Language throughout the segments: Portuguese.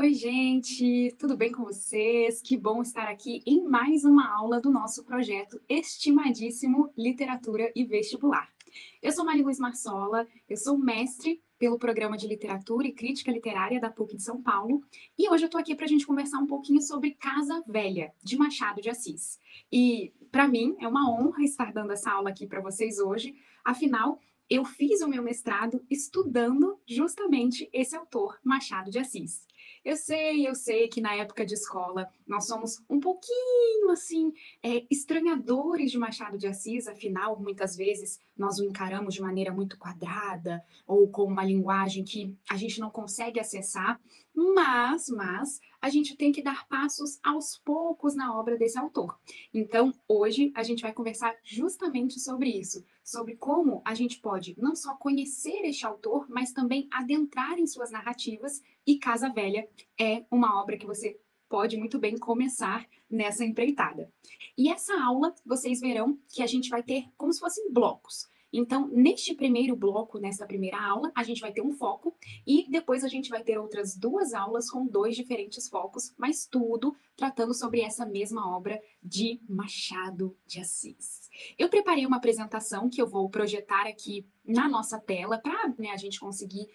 Oi, gente, tudo bem com vocês? Que bom estar aqui em mais uma aula do nosso projeto estimadíssimo Literatura e Vestibular. Eu sou Maria Luz Marsola, eu sou mestre pelo Programa de Literatura e Crítica Literária da PUC de São Paulo e hoje eu estou aqui para a gente conversar um pouquinho sobre Casa Velha, de Machado de Assis. E, para mim, é uma honra estar dando essa aula aqui para vocês hoje, afinal, eu fiz o meu mestrado estudando justamente esse autor, Machado de Assis. Eu sei que na época de escola nós somos um pouquinho assim, estranhadores de Machado de Assis, afinal, muitas vezes nós o encaramos de maneira muito quadrada ou com uma linguagem que a gente não consegue acessar, mas a gente tem que dar passos aos poucos na obra desse autor. Então, hoje a gente vai conversar justamente sobre isso, sobre como a gente pode não só conhecer este autor, mas também adentrar em suas narrativas, e Casa Velha é uma obra que você pode muito bem começar nessa empreitada. E essa aula, vocês verão que a gente vai ter como se fossem blocos. Então, neste primeiro bloco, nessa primeira aula, a gente vai ter um foco e depois a gente vai ter outras duas aulas com dois diferentes focos, mas tudo tratando sobre essa mesma obra de Machado de Assis. Eu preparei uma apresentação que eu vou projetar aqui na nossa tela para, né, a gente conseguir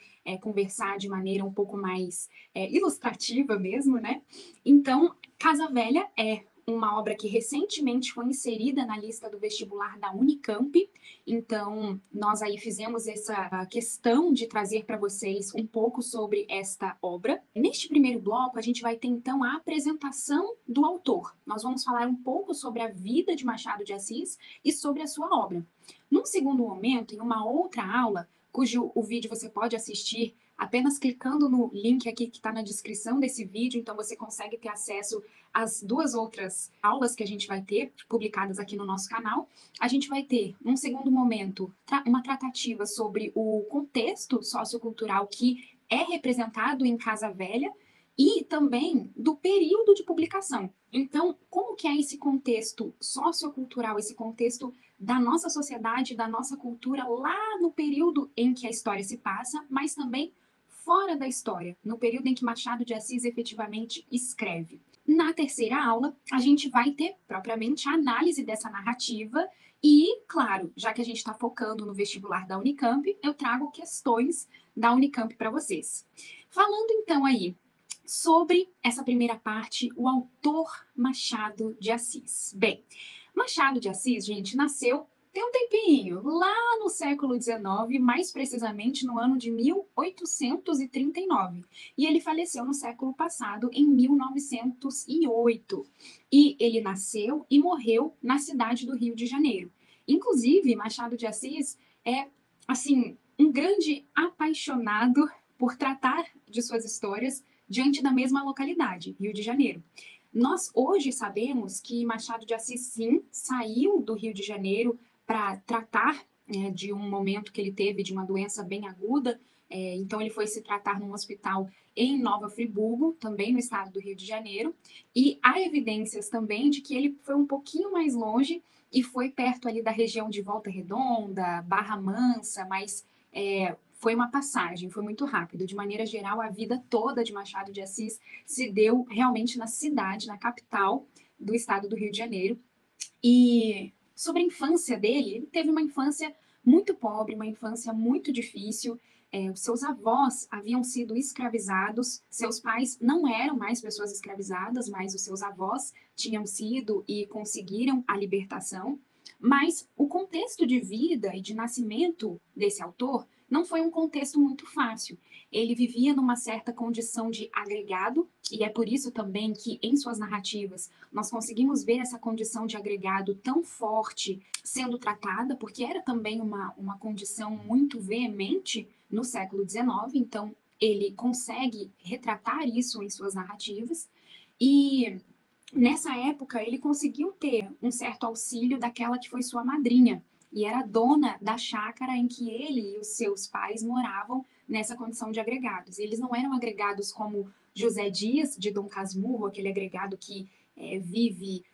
conversar de maneira um pouco mais ilustrativa mesmo, né? Então, Casa Velha é uma obra que recentemente foi inserida na lista do vestibular da Unicamp. Então, nós aí fizemos essa questão de trazer para vocês um pouco sobre esta obra. Neste primeiro bloco, a gente vai ter então a apresentação do autor. Nós vamos falar um pouco sobre a vida de Machado de Assis e sobre a sua obra. Num segundo momento, em uma outra aula, cujo o vídeo você pode assistir apenas clicando no link aqui que está na descrição desse vídeo, então você consegue ter acesso às duas outras aulas que a gente vai ter, publicadas aqui no nosso canal. A gente vai ter, num segundo momento, uma tratativa sobre o contexto sociocultural que é representado em Casa Velha e também do período de publicação. Então, como que é esse contexto sociocultural, esse contexto da nossa sociedade, da nossa cultura lá no período em que a história se passa, mas também fora da história, no período em que Machado de Assis efetivamente escreve. Na terceira aula, a gente vai ter propriamente a análise dessa narrativa e, claro, já que a gente está focando no vestibular da Unicamp, eu trago questões da Unicamp para vocês. Falando então aí sobre essa primeira parte, o autor Machado de Assis. Bem, Machado de Assis, gente, nasceu tem um tempinho, lá no século XIX, mais precisamente no ano de 1839. E ele faleceu no século passado, em 1908. E ele nasceu e morreu na cidade do Rio de Janeiro. Inclusive, Machado de Assis é, assim, um grande apaixonado por tratar de suas histórias diante da mesma localidade, Rio de Janeiro. Nós hoje sabemos que Machado de Assis, sim, saiu do Rio de Janeiro para tratar de um momento que ele teve de uma doença bem aguda. Então, ele foi se tratar num hospital em Nova Friburgo, também no estado do Rio de Janeiro. E há evidências também de que ele foi um pouquinho mais longe e foi perto ali da região de Volta Redonda, Barra Mansa, mas foi uma passagem, foi muito rápido. De maneira geral, a vida toda de Machado de Assis se deu realmente na cidade, na capital do estado do Rio de Janeiro. E sobre a infância dele, ele teve uma infância muito pobre, uma infância muito difícil. Os seus avós haviam sido escravizados, seus pais não eram mais pessoas escravizadas, mas os seus avós tinham sido e conseguiram a libertação. Mas o contexto de vida e de nascimento desse autor não foi um contexto muito fácil. Ele vivia numa certa condição de agregado, e é por isso também que, em suas narrativas, nós conseguimos ver essa condição de agregado tão forte sendo tratada, porque era também uma condição muito veemente no século XIX, então ele consegue retratar isso em suas narrativas. E nessa época, ele conseguiu ter um certo auxílio daquela que foi sua madrinha, e era dona da chácara em que ele e os seus pais moravam nessa condição de agregados. Eles não eram agregados como José Dias, de Dom Casmurro, aquele agregado que vive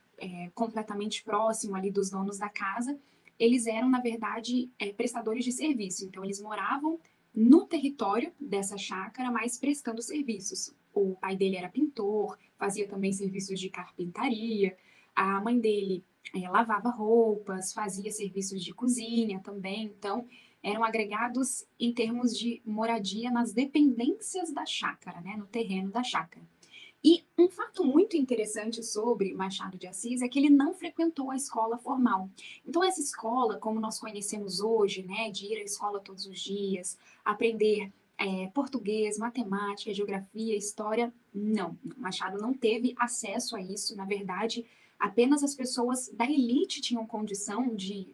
completamente próximo ali dos donos da casa. Eles eram, na verdade, prestadores de serviço. Então, eles moravam no território dessa chácara, mas prestando serviços. O pai dele era pintor, fazia também serviços de carpintaria. A mãe dele lavava roupas, fazia serviços de cozinha também. Então, eram agregados em termos de moradia nas dependências da chácara, né, no terreno da chácara. E um fato muito interessante sobre Machado de Assis é que ele não frequentou a escola formal. Então, essa escola, como nós conhecemos hoje, né, de ir à escola todos os dias, aprender português, matemática, geografia, história, não. Machado não teve acesso a isso. Na verdade, apenas as pessoas da elite tinham condição de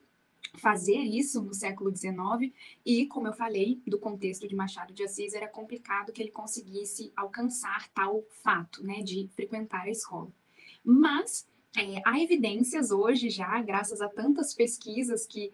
fazer isso no século XIX e, como eu falei, do contexto de Machado de Assis, era complicado que ele conseguisse alcançar tal fato, né, de frequentar a escola. Mas há evidências hoje já, graças a tantas pesquisas que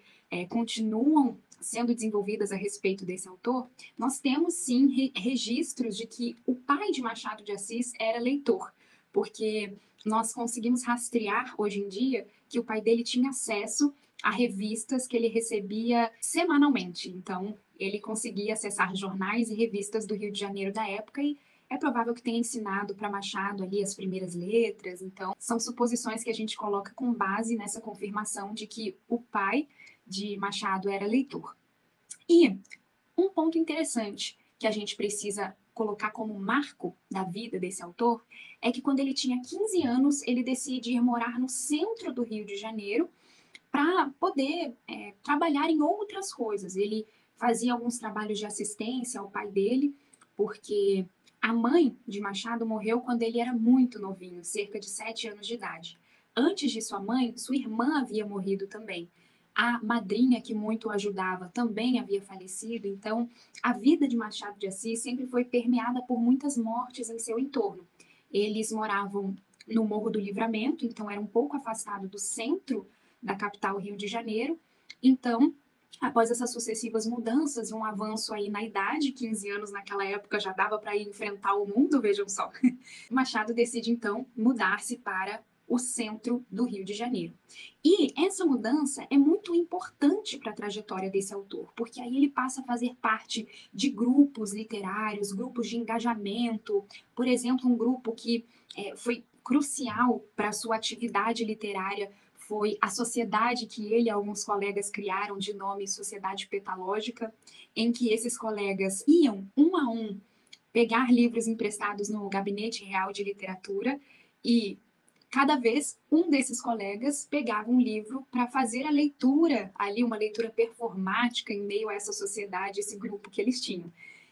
continuam sendo desenvolvidas a respeito desse autor, nós temos sim registros de que o pai de Machado de Assis era leitor, porque nós conseguimos rastrear hoje em dia que o pai dele tinha acesso a revistas que ele recebia semanalmente. Então, ele conseguia acessar jornais e revistas do Rio de Janeiro da época e é provável que tenha ensinado para Machado ali as primeiras letras. Então, são suposições que a gente coloca com base nessa confirmação de que o pai de Machado era leitor. E um ponto interessante que a gente precisa colocar como marco da vida desse autor é que quando ele tinha 15 anos, ele decide ir morar no centro do Rio de Janeiro para poder trabalhar em outras coisas. Ele fazia alguns trabalhos de assistência ao pai dele, porque a mãe de Machado morreu quando ele era muito novinho, cerca de 7 anos de idade. Antes de sua mãe, sua irmã havia morrido também. A madrinha que muito o ajudava também havia falecido, então a vida de Machado de Assis sempre foi permeada por muitas mortes em seu entorno. Eles moravam no Morro do Livramento, então era um pouco afastado do centro da capital Rio de Janeiro. Então, após essas sucessivas mudanças e um avanço aí na idade, 15 anos naquela época já dava para ir enfrentar o mundo, vejam só. Machado decide então mudar-se para o centro do Rio de Janeiro. E essa mudança é muito importante para a trajetória desse autor, porque aí ele passa a fazer parte de grupos literários, grupos de engajamento, por exemplo, um grupo que foi crucial para a sua atividade literária foi a sociedade que ele e alguns colegas criaram de nome Sociedade Petalógica, em que esses colegas iam um a um pegar livros emprestados no Gabinete Real de Literatura e cada vez um desses colegas pegava um livro para fazer a leitura, ali uma leitura performática em meio a essa sociedade, esse grupo que eles tinham.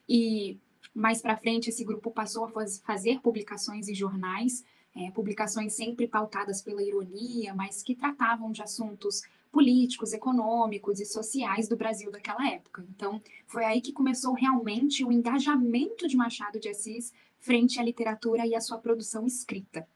E mais para frente esse grupo passou a fazer publicações em jornais, publicações sempre pautadas pela ironia, mas que tratavam de assuntos políticos, econômicos e sociais do Brasil daquela época. Então, foi aí que começou realmente o engajamento de Machado de Assis frente à literatura e à sua produção escrita.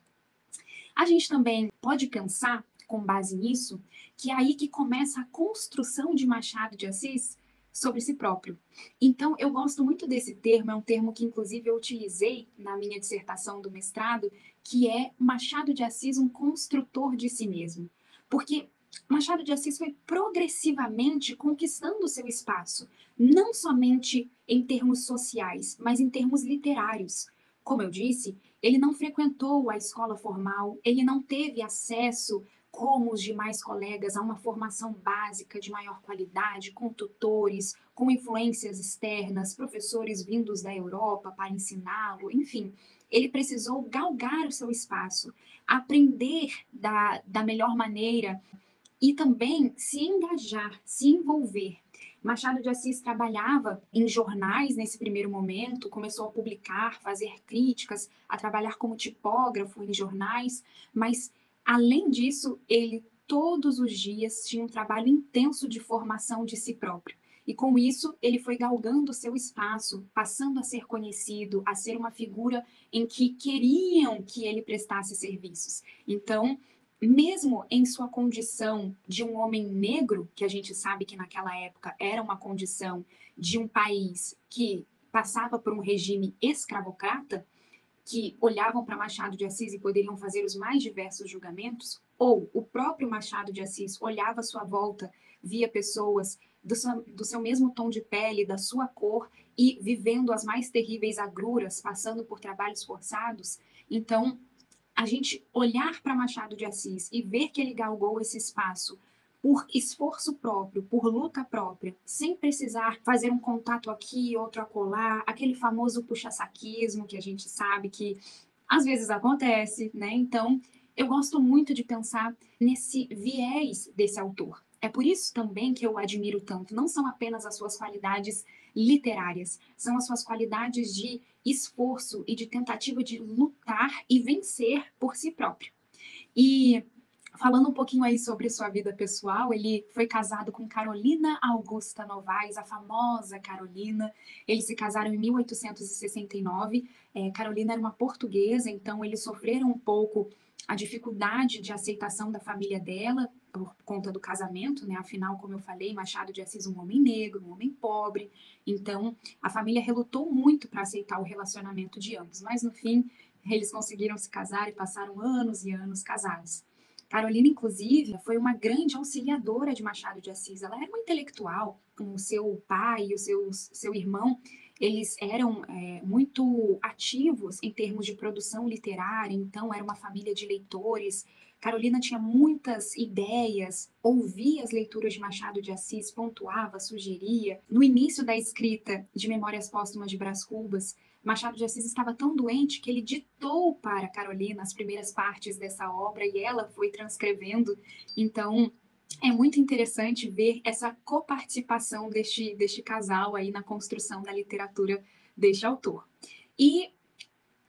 A gente também pode pensar, com base nisso, que é aí que começa a construção de Machado de Assis sobre si próprio. Então, eu gosto muito desse termo, é um termo que inclusive eu utilizei na minha dissertação do mestrado, que é Machado de Assis, um construtor de si mesmo. Porque Machado de Assis foi progressivamente conquistando o seu espaço, não somente em termos sociais, mas em termos literários. Como eu disse, ele não frequentou a escola formal, ele não teve acesso, como os demais colegas, a uma formação básica de maior qualidade, com tutores, com influências externas, professores vindos da Europa para ensiná-lo, enfim. Ele precisou galgar o seu espaço, aprender da melhor maneira e também se engajar, se envolver. Machado de Assis trabalhava em jornais nesse primeiro momento, começou a publicar, fazer críticas, a trabalhar como tipógrafo em jornais, mas além disso, ele todos os dias tinha um trabalho intenso de formação de si próprio. E com isso, ele foi galgando seu espaço, passando a ser conhecido, a ser uma figura em que queriam que ele prestasse serviços. Então, mesmo em sua condição de um homem negro, que a gente sabe que naquela época era uma condição de um país que passava por um regime escravocrata, que olhavam para Machado de Assis e poderiam fazer os mais diversos julgamentos, ou o próprio Machado de Assis olhava à sua volta, via pessoas do seu mesmo tom de pele, da sua cor, e vivendo as mais terríveis agruras, passando por trabalhos forçados. Então, a gente olhar para Machado de Assis e ver que ele galgou esse espaço por esforço próprio, por luta própria, sem precisar fazer um contato aqui, outro acolá, aquele famoso puxa-saquismo que a gente sabe que às vezes acontece, né? Então, eu gosto muito de pensar nesse viés desse autor. É por isso também que eu admiro tanto. Não são apenas as suas qualidades literárias, são as suas qualidades de esforço e de tentativa de lutar e vencer por si próprio. E falando um pouquinho aí sobre sua vida pessoal, ele foi casado com Carolina Augusta Novaes, a famosa Carolina. Eles se casaram em 1869. Carolina era uma portuguesa, então eles sofreram um pouco a dificuldade de aceitação da família dela por conta do casamento, né? Afinal, como eu falei, Machado de Assis um homem negro, um homem pobre. Então, a família relutou muito para aceitar o relacionamento de ambos, mas no fim eles conseguiram se casar e passaram anos e anos casados. Carolina, inclusive, foi uma grande auxiliadora de Machado de Assis. Ela era uma intelectual, com o seu pai e o seu irmão. Eles eram muito ativos em termos de produção literária, então era uma família de leitores. Carolina tinha muitas ideias, ouvia as leituras de Machado de Assis, pontuava, sugeria. No início da escrita de Memórias Póstumas de Brás Cubas, Machado de Assis estava tão doente que ele ditou para Carolina as primeiras partes dessa obra e ela foi transcrevendo. Então, é muito interessante ver essa coparticipação deste casal aí na construção da literatura deste autor. E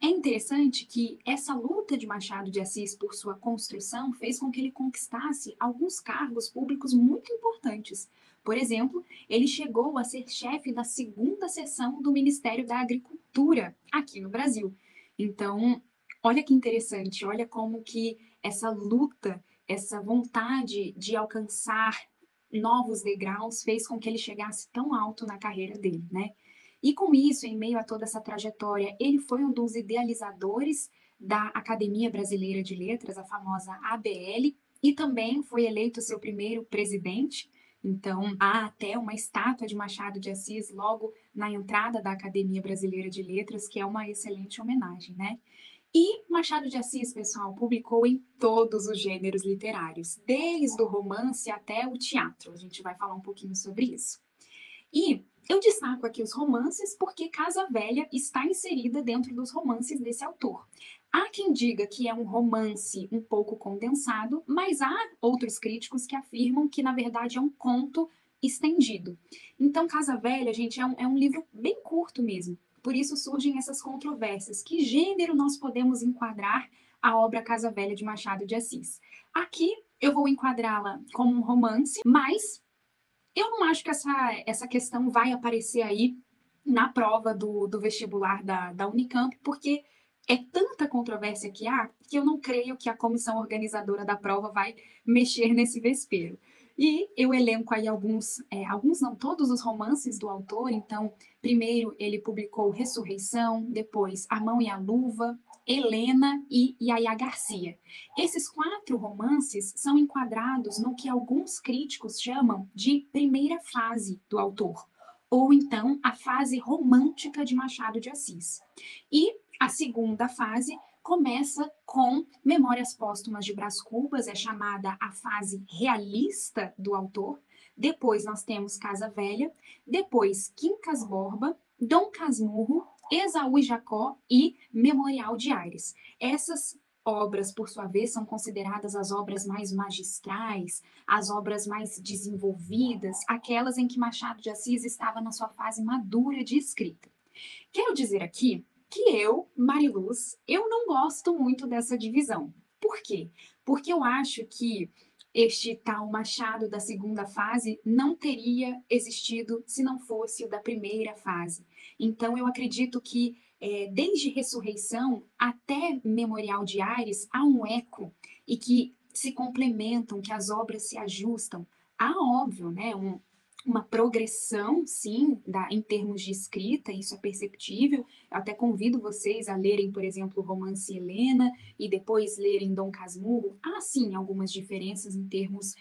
é interessante que essa luta de Machado de Assis por sua construção fez com que ele conquistasse alguns cargos públicos muito importantes. Por exemplo, ele chegou a ser chefe da segunda seção do Ministério da Agricultura aqui no Brasil. Então, olha que interessante, olha como que essa luta, essa vontade de alcançar novos degraus fez com que ele chegasse tão alto na carreira dele, né? E com isso, em meio a toda essa trajetória, ele foi um dos idealizadores da Academia Brasileira de Letras, a famosa ABL, e também foi eleito seu primeiro presidente. Então, há até uma estátua de Machado de Assis logo na entrada da Academia Brasileira de Letras, que é uma excelente homenagem, né? E Machado de Assis, pessoal, publicou em todos os gêneros literários, desde o romance até o teatro. A gente vai falar um pouquinho sobre isso. E eu destaco aqui os romances porque Casa Velha está inserida dentro dos romances desse autor. Há quem diga que é um romance um pouco condensado, mas há outros críticos que afirmam que, na verdade, é um conto estendido. Então, Casa Velha, gente, é um livro bem curto mesmo. Por isso surgem essas controvérsias. Que gênero nós podemos enquadrar a obra Casa Velha de Machado de Assis? Aqui eu vou enquadrá-la como um romance, mas eu não acho que essa questão vai aparecer aí na prova do vestibular da Unicamp, porque é tanta controvérsia que há que eu não creio que a comissão organizadora da prova vai mexer nesse vespeiro. E eu elenco aí alguns não, todos os romances do autor. Então, primeiro ele publicou Ressurreição, depois A Mão e a Luva, Helena e Yaya Garcia. Esses 4 romances são enquadrados no que alguns críticos chamam de primeira fase do autor, ou então a fase romântica de Machado de Assis. E a segunda fase começa com Memórias Póstumas de Brás Cubas, é chamada a fase realista do autor. Depois nós temos Casa Velha, depois Quincas Borba, Dom Casmurro, Esaú e Jacó e Memorial de Aires. Essas obras, por sua vez, são consideradas as obras mais magistrais, as obras mais desenvolvidas, aquelas em que Machado de Assis estava na sua fase madura de escrita. Quero dizer aqui que eu, Mariluz, eu não gosto muito dessa divisão. Por quê? Porque eu acho que este tal Machado da segunda fase não teria existido se não fosse o da primeira fase. Então, eu acredito que desde Ressurreição até Memorial de Ares há um eco e que se complementam, que as obras se ajustam. Há, óbvio, né, uma progressão, sim, em termos de escrita, isso é perceptível. Eu até convido vocês a lerem, por exemplo, o romance Helena e depois lerem Dom Casmurro. Há, sim, algumas diferenças em termos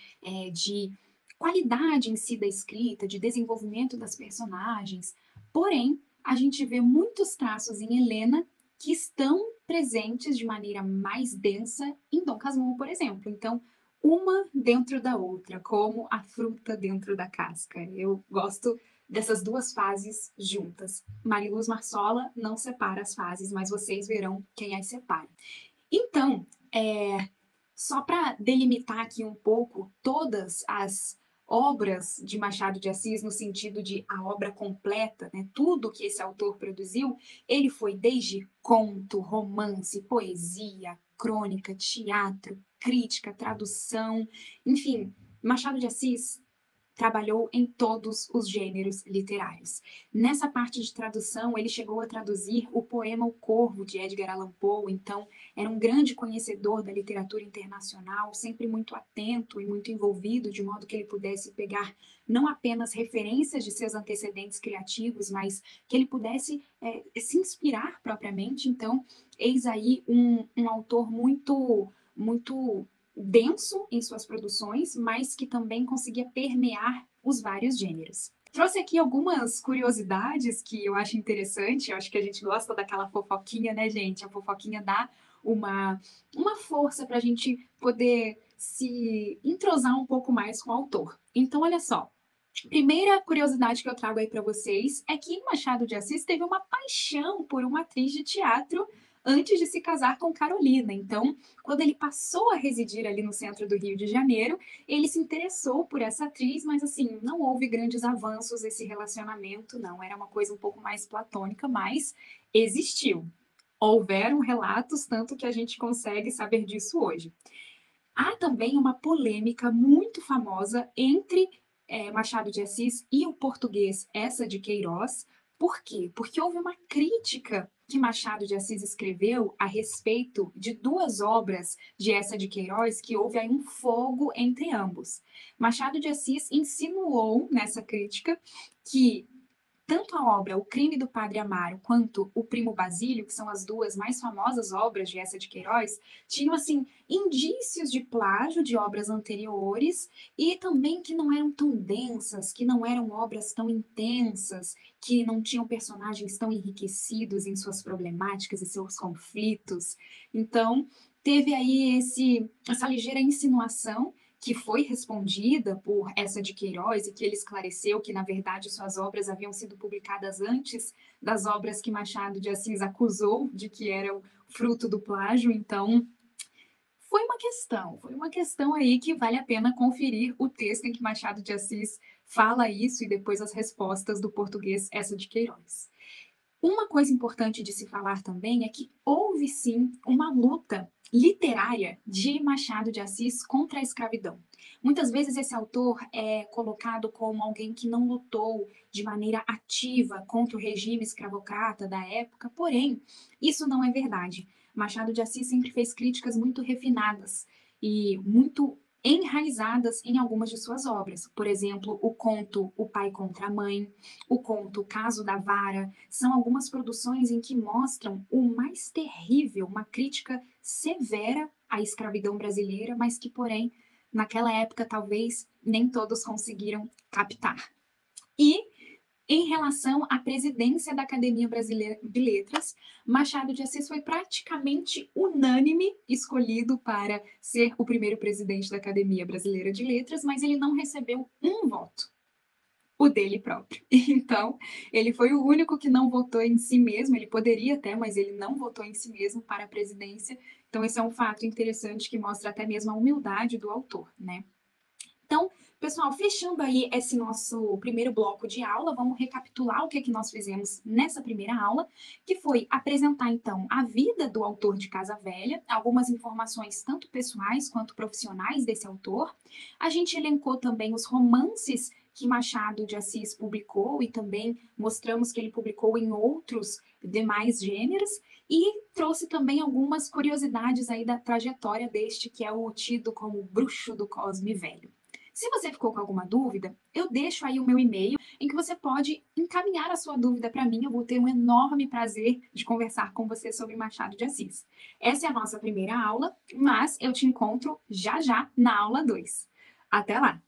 de qualidade em si da escrita, de desenvolvimento das personagens. Porém, a gente vê muitos traços em Helena que estão presentes de maneira mais densa em Dom Casmurro, por exemplo. Então, uma dentro da outra, como a fruta dentro da casca. Eu gosto dessas duas fases juntas. Mariluz Marsola não separa as fases, mas vocês verão quem as separa. Então, só para delimitar aqui um pouco todas as obras de Machado de Assis, no sentido de a obra completa, né, tudo que esse autor produziu, ele foi desde conto, romance, poesia, crônica, teatro, crítica, tradução, enfim, Machado de Assis trabalhou em todos os gêneros literários. Nessa parte de tradução, ele chegou a traduzir o poema O Corvo, de Edgar Allan Poe, então era um grande conhecedor da literatura internacional, sempre muito atento e muito envolvido, de modo que ele pudesse pegar não apenas referências de seus antecedentes criativos, mas que ele pudesse se inspirar propriamente. Então, eis aí um autor muito denso em suas produções, mas que também conseguia permear os vários gêneros. Trouxe aqui algumas curiosidades que eu acho interessante, eu acho que a gente gosta daquela fofoquinha, né, gente? A fofoquinha dá uma força para a gente poder se entrosar um pouco mais com o autor. Então, olha só, primeira curiosidade que eu trago aí para vocês é que Machado de Assis teve uma paixão por uma atriz de teatro antes de se casar com Carolina. Então, quando ele passou a residir ali no centro do Rio de Janeiro, ele se interessou por essa atriz, mas assim, não houve grandes avanços esse relacionamento, não. Era uma coisa um pouco mais platônica, mas existiu. Houveram relatos, tanto que a gente consegue saber disso hoje. Há também uma polêmica muito famosa entre Machado de Assis e o português Essa de Queiroz. Por quê? Porque houve uma crítica que Machado de Assis escreveu a respeito de duas obras de Essa de Queiroz, que houve aí um fogo entre ambos. Machado de Assis insinuou nessa crítica que tanto a obra O Crime do Padre Amaro quanto O Primo Basílio, que são as duas mais famosas obras de Essa de Queiroz, tinham assim indícios de plágio de obras anteriores e também que não eram tão densas, que não eram obras tão intensas, que não tinham personagens tão enriquecidos em suas problemáticas e seus conflitos. Então, teve aí essa ligeira insinuação que foi respondida por Essa de Queiroz e que ele esclareceu que, na verdade, suas obras haviam sido publicadas antes das obras que Machado de Assis acusou de que eram fruto do plágio. Então, foi uma questão aí que vale a pena conferir o texto em que Machado de Assis fala isso e depois as respostas do português Essa de Queiroz. Uma coisa importante de se falar também é que houve sim uma luta literária de Machado de Assis contra a escravidão. Muitas vezes esse autor é colocado como alguém que não lutou de maneira ativa contra o regime escravocrata da época, porém, isso não é verdade. Machado de Assis sempre fez críticas muito refinadas e muito enraizadas em algumas de suas obras. Por exemplo, o conto O Pai contra a Mãe, o conto O Caso da Vara, são algumas produções em que mostram o mais terrível, uma crítica severa à escravidão brasileira, mas que, porém, naquela época talvez nem todos conseguiram captar. E em relação à presidência da Academia Brasileira de Letras, Machado de Assis foi praticamente unânime escolhido para ser o primeiro presidente da Academia Brasileira de Letras, mas ele não recebeu um voto, o dele próprio. Então, ele foi o único que não votou em si mesmo, ele poderia até, mas ele não votou em si mesmo para a presidência. Então, esse é um fato interessante que mostra até mesmo a humildade do autor, né? Então, pessoal, fechando aí esse nosso primeiro bloco de aula, vamos recapitular o que nós fizemos nessa primeira aula, que foi apresentar, então, a vida do autor de Casa Velha, algumas informações tanto pessoais quanto profissionais desse autor. A gente elencou também os romances que Machado de Assis publicou e também mostramos que ele publicou em outros demais gêneros e trouxe também algumas curiosidades aí da trajetória deste que é o tido como bruxo do Cosme Velho. Se você ficou com alguma dúvida, eu deixo aí o meu e-mail em que você pode encaminhar a sua dúvida para mim. Eu vou ter um enorme prazer de conversar com você sobre Machado de Assis. Essa é a nossa primeira aula, mas eu te encontro já já na aula 2. Até lá!